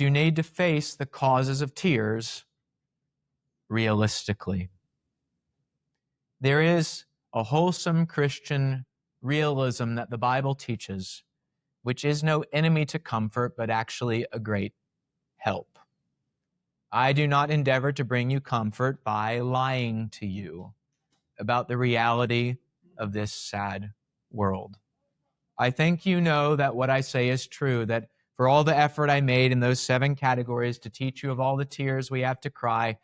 you need to face the causes of tears realistically. There is a wholesome Christian realism that the Bible teaches, which is no enemy to comfort, but actually a great help. I do not endeavor to bring you comfort by lying to you about the reality of this sad world. I think you know that what I say is true, that for all the effort I made in those 7 categories to teach you of all the tears we have to cry,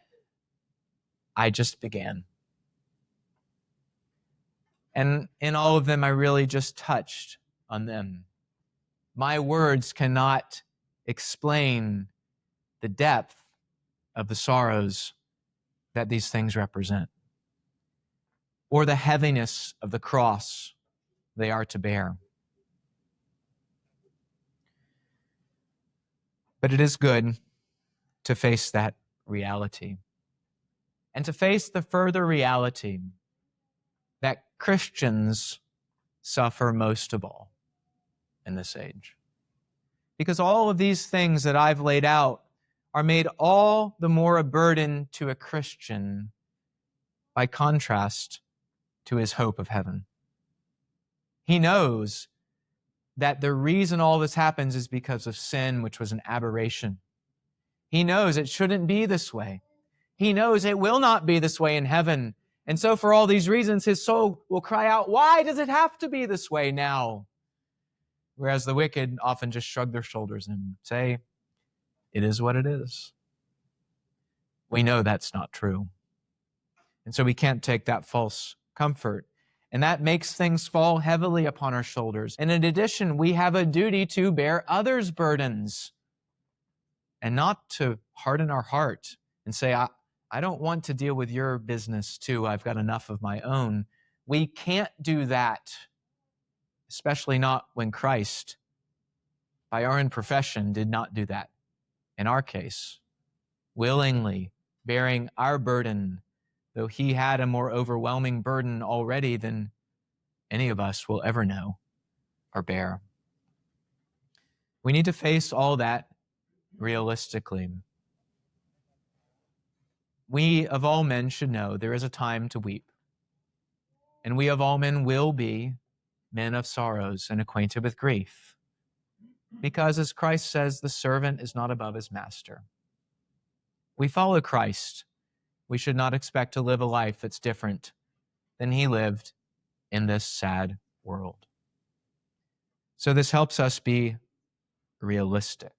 I just began. And in all of them, I really just touched on them. My words cannot explain the depth of the sorrows that these things represent, or the heaviness of the cross they are to bear. But it is good to face that reality, and to face the further reality that Christians suffer most of all in this age. Because all of these things that I've laid out are made all the more a burden to a Christian by contrast to his hope of heaven. He knows that the reason all this happens is because of sin, which was an aberration. He knows it shouldn't be this way. He knows it will not be this way in heaven. And so for all these reasons, his soul will cry out, why does it have to be this way now? Whereas the wicked often just shrug their shoulders and say, it is what it is. We know that's not true. And so we can't take that false comfort. And that makes things fall heavily upon our shoulders. And in addition, we have a duty to bear others' burdens and not to harden our heart and say, I don't want to deal with your business too. I've got enough of my own. We can't do that, especially not when Christ, by our own profession, did not do that. In our case, willingly bearing our burden, though he had a more overwhelming burden already than any of us will ever know or bear. We need to face all that realistically. We of all men should know there is a time to weep, and we of all men will be men of sorrows and acquainted with grief, because as Christ says, the servant is not above his master. We follow Christ. We should not expect to live a life that's different than he lived in this sad world. So this helps us be realistic.